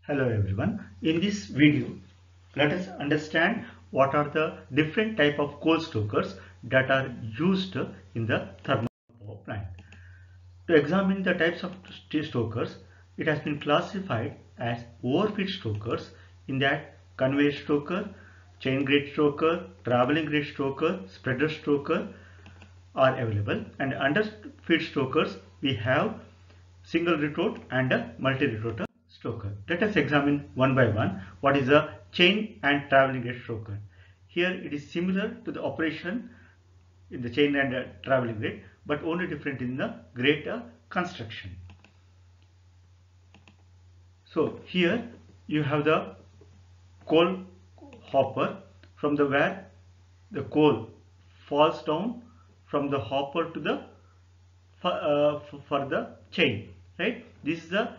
Hello everyone. In this video, let us understand what are the different type of coal stokers that are used in the thermal power plant. To examine the types of stokers, it has been classified as overfeed stokers, in that conveyor stoker, chain grade stoker, traveling grade stoker, spreader stoker are available, and under feed stokers we have single retort and a multi-retorter stoker. Let us examine one by one what is a chain and traveling rate stoker. Here it is similar to the operation in the chain and traveling rate, but only different in the grade construction. So here you have the coal hopper, from the where the coal falls down from the hopper to the for the chain, right? This is a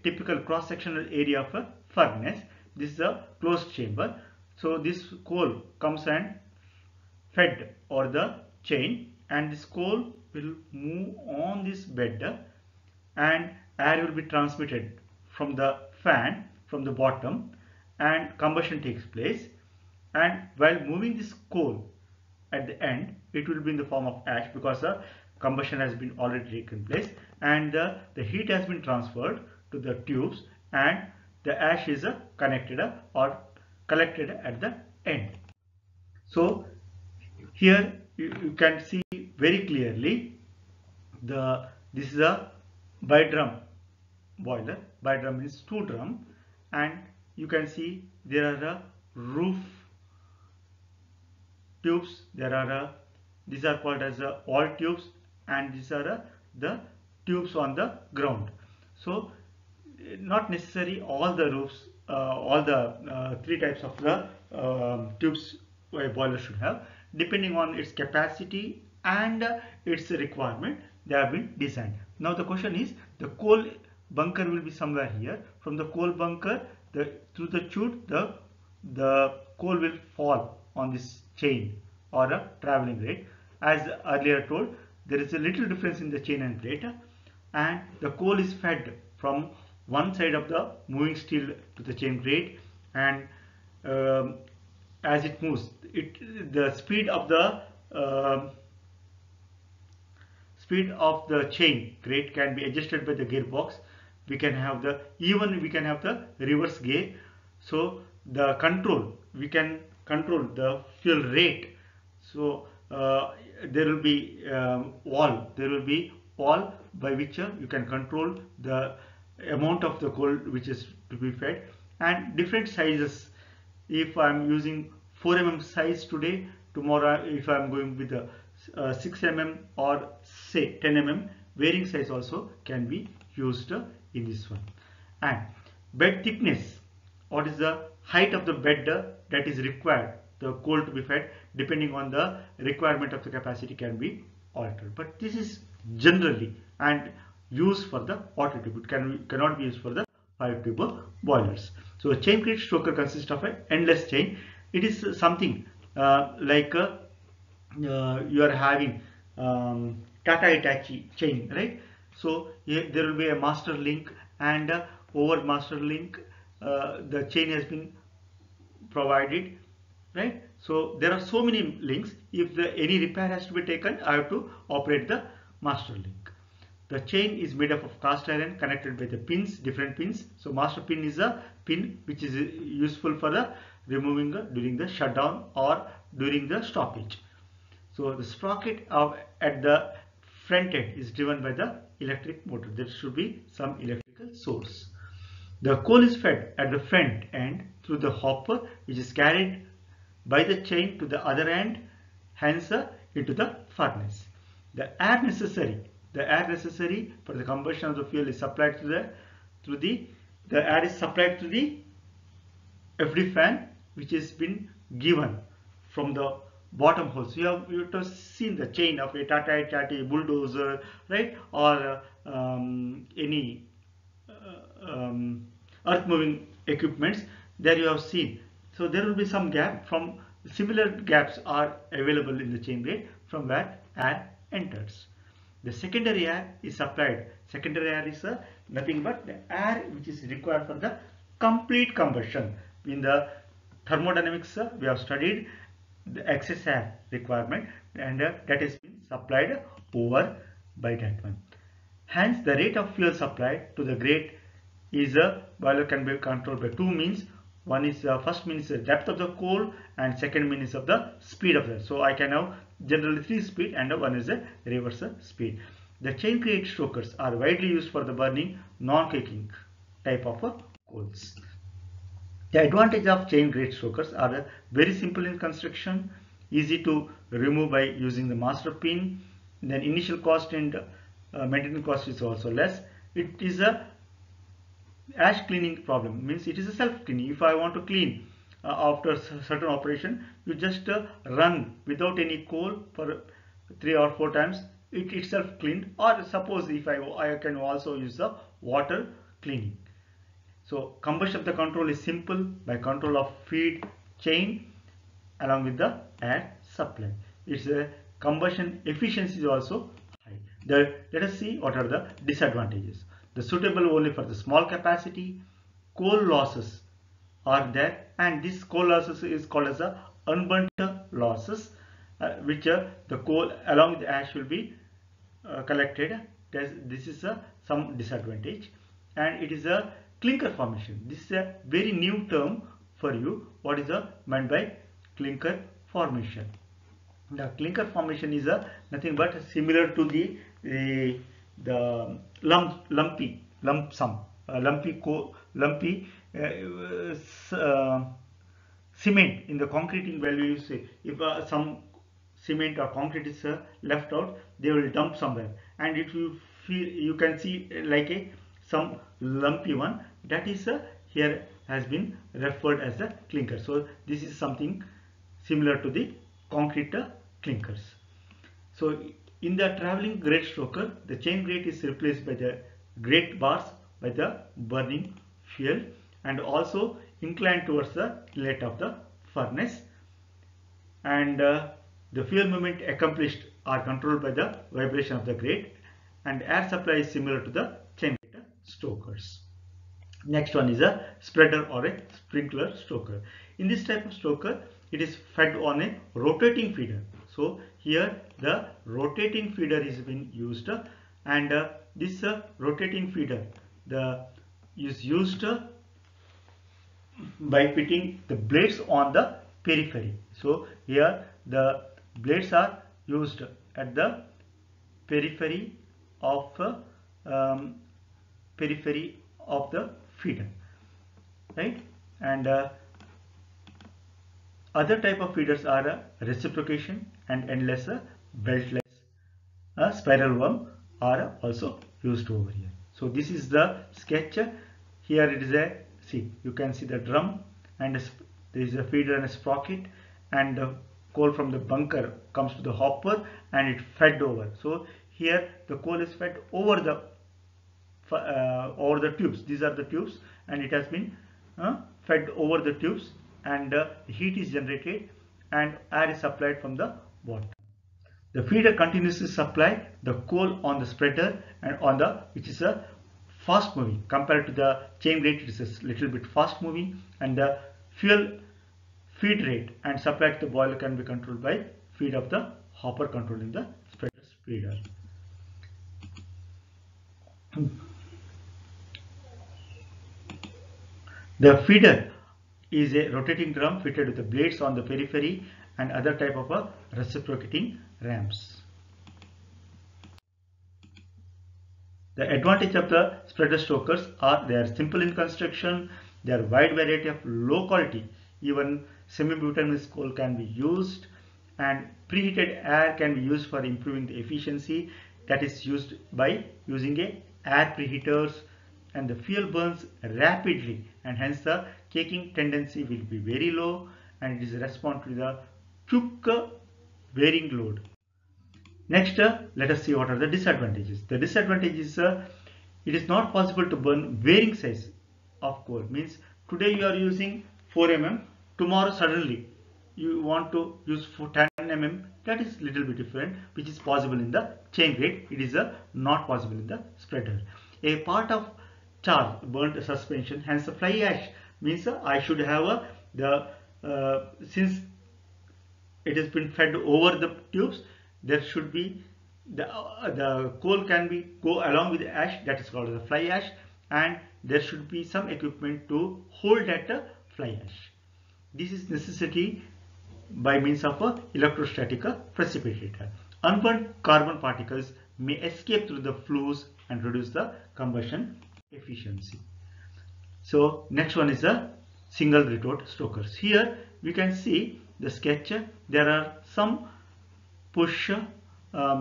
typical cross-sectional area of a furnace. This is a closed chamber. So this coal comes and fed over the chain, and this coal will move on this bed, and air will be transmitted from the fan from the bottom, and combustion takes place. And while moving this coal, at the end it will be in the form of ash, because the combustion has been already taken place, and the heat has been transferred to the tubes, and the ash is connected or collected at the end. So here you can see very clearly this is a bi-drum boiler. Bi-drum means two drum, and you can see there are roof tubes. There are these are called as all tubes, and these are the tubes on the ground. So not necessary all the roofs, all the three types of the tubes a boiler should have. Depending on its capacity and its requirement, they have been designed. Now the question is, the coal bunker will be somewhere here. From the coal bunker, through the chute, the coal will fall on this chain or a traveling grate. As earlier told, there is a little difference in the chain and grate, and the coal is fed from one side of the moving steel to the chain grate, and as it moves, the speed of the chain grate can be adjusted by the gearbox. We can have the reverse gear. So the control, we can control the fuel rate. So there will be wall by which you can control the amount of the coal which is to be fed, and different sizes. If I am using 4 mm size today, tomorrow if I am going with the 6 mm or say 10 mm, varying size also can be used in this one. And bed thickness, what is the height of the bed that is required, the coal to be fed, depending on the requirement of the capacity, can be altered. But this is generally and used for the water tube. It cannot be used for the fire tube boilers. So a chain grate stoker consists of an endless chain. It is something like you are having Tata Hitachi chain, right? So here there will be a master link, and over master link the chain has been provided, right? So there are so many links. If any repair has to be taken, I have to operate the master link. The chain is made up of cast iron connected by the pins, different pins. So master pin is a pin which is useful for the removing during the shutdown or during the stoppage. So the sprocket at the front end is driven by the electric motor. There should be some electrical source. The coal is fed at the front end through the hopper, which is carried by the chain to the other end, hence into the furnace. The air necessary for the combustion of the fuel is supplied the air is supplied to the FD fan, which has been given from the bottom hole. So you have to seen the chain of a Tata Hitachi bulldozer, right, or any earth moving equipments. There you have seen. So there will be some gap. From similar gaps are available in the chain grate from where air enters. The secondary air is supplied. Secondary air is nothing but the air which is required for the complete combustion. In the thermodynamics, we have studied the excess air requirement, and that is been supplied over by that one. Hence, the rate of fuel supplied to the grate is a boiler can be controlled by two means. One is first mean is the depth of the coal, and second mean is of the speed of the. So I can have generally three speed, and one is a reverse speed. The chain grate stokers are widely used for the burning non-caking type of coals. The advantage of chain grate stokers are very simple in construction, easy to remove by using the master pin. Then initial cost and maintenance cost is also less. It is a ash cleaning problem, means it is a self cleaning. If I want to clean after certain operation, you just run without any coal for 3 or 4 times, it itself cleaned. Or suppose if I can also use the water cleaning. So combustion of the control is simple by control of feed chain along with the air supply. Its combustion efficiency is also high. Let us see what are the disadvantages. The suitable only for the small capacity. Coal losses are there, and this coal losses is called as a unburnt losses, which the coal along with the ash will be collected. This is some disadvantage, and it is a clinker formation. This is a very new term for you. What is meant by clinker formation? The clinker formation is nothing but similar to the lumpy cement in the concreting value. You say if some cement or concrete is left out, they will dump somewhere, and it will feel, you can see like some lumpy one, that is here has been referred as the clinker. So this is something similar to the concrete clinkers. So in the traveling grate stoker, the chain grate is replaced by the grate bars by the burning fuel, and also inclined towards the inlet of the furnace, and the fuel movement accomplished are controlled by the vibration of the grate, and air supply is similar to the chain grate stokers. Next one is a spreader or a sprinkler stoker. In this type of stoker, it is fed on a rotating feeder. So here the rotating feeder is being used, and this rotating feeder is used by fitting the blades on the periphery. So here the blades are used at the periphery of the feeder, right? And other type of feeders are reciprocation and endless beltless spiral worm are also used over here. So this is the sketch. Here it is a, see, you can see the drum, and there is a feeder and a sprocket, and coal from the bunker comes to the hopper and it fed over. So here the coal is fed over the tubes. These are the tubes, and it has been fed over the tubes, and heat is generated and air is supplied from the bottom. The feeder continuously supply the coal on the spreader and on the, which is a fast moving compared to the chain grate. It is a little bit fast moving, and the fuel feed rate and supply to the boiler can be controlled by feed of the hopper controlling the spreader feeder. The feeder is a rotating drum fitted with the blades on the periphery and other type of reciprocating ramps. The advantage of the spreader stokers are they are simple in construction, they are wide variety of low quality, even semi-bituminous coal can be used, and preheated air can be used for improving the efficiency, that is used by using a air preheaters, and the fuel burns rapidly, and hence the caking tendency will be very low, and it is respond to the quick wearing load. Next, let us see what are the disadvantages. The disadvantage is it is not possible to burn varying size of coal. Means today you are using 4 mm, tomorrow suddenly you want to use 10 mm. That is little bit different, which is possible in the chain grate. It is not possible in the spreader. A part of char, burnt suspension. Hence the fly ash means I should have since it has been fed over the tubes, there should be the coal can be go along with the ash, that is called the fly ash, and there should be some equipment to hold that fly ash. This is necessity by means of a electrostatic precipitator. Unburnt carbon particles may escape through the flues and reduce the combustion efficiency. So next one is the single retort stokers. Here we can see the sketch. There are some push.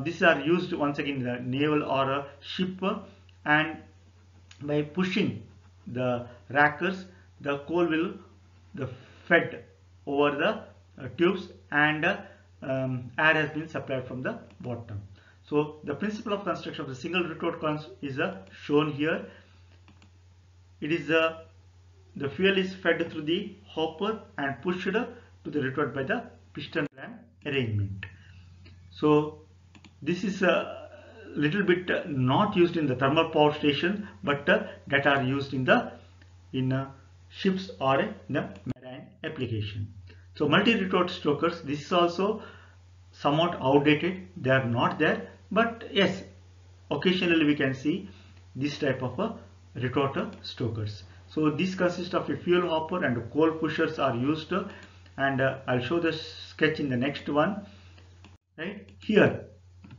These are used once again in the naval or a ship, and by pushing the rackers, the coal will the fed over the tubes, and air has been supplied from the bottom. So the principle of construction of the single retort is shown here. It is the fuel is fed through the hopper and pushed to the retort by the piston ram arrangement. So this is a little bit not used in the thermal power station, but that are used in the ships or in the marine application. So multi-retort stokers, this is also somewhat outdated. They are not there, but yes, occasionally we can see this type of retorter stokers. So this consists of a fuel hopper and coal pushers are used, and I'll show the sketch in the next one. Right here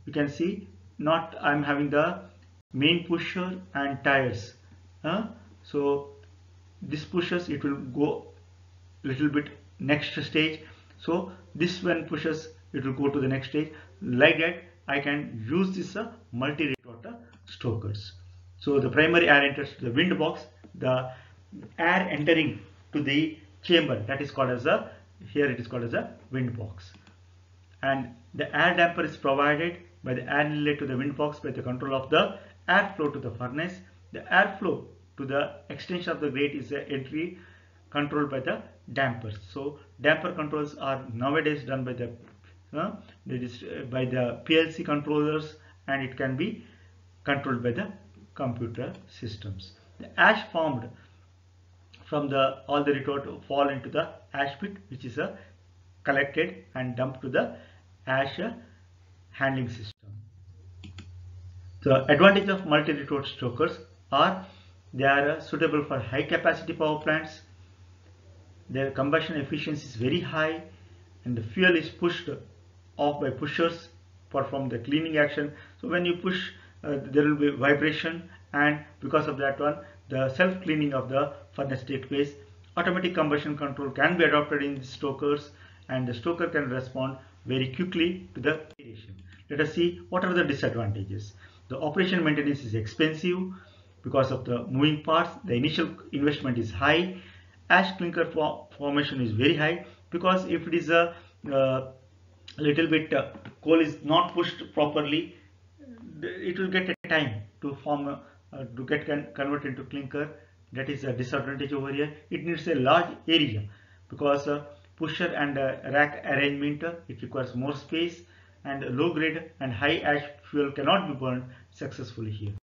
you can see, not I'm having the main pusher and tires. So this pushes, it will go little bit next stage. So this one pushes, it will go to the next stage. Like that I can use this multi-retorter stokers. So the primary air enters to the wind box, the air entering to the chamber, that is called as a, here it is called as a wind box, and the air damper is provided by the air inlet to the wind box by the control of the airflow to the furnace. The airflow to the extension of the grate is the entry controlled by the dampers. So damper controls are nowadays done by the by the PLC controllers, and it can be controlled by the computer systems. The ash formed from all the retort fall into the ash pit, which is collected and dumped to the ash handling system. The advantage of multi-retort stokers are they are suitable for high capacity power plants. Their combustion efficiency is very high, and the fuel is pushed off by pushers perform the cleaning action. So when you push, there will be vibration, and because of that one, the self-cleaning of the furnace takes place. Automatic combustion control can be adopted in the stokers, and the stoker can respond very quickly to the variation. Let us see what are the disadvantages. The operation maintenance is expensive because of the moving parts. The initial investment is high. Ash clinker formation is very high, because if it is a little bit coal is not pushed properly, it will get a time to form to get converted into clinker. That is a disadvantage over here. It needs a large area, because pusher and rack arrangement, it requires more space, and low grade and high ash fuel cannot be burned successfully here.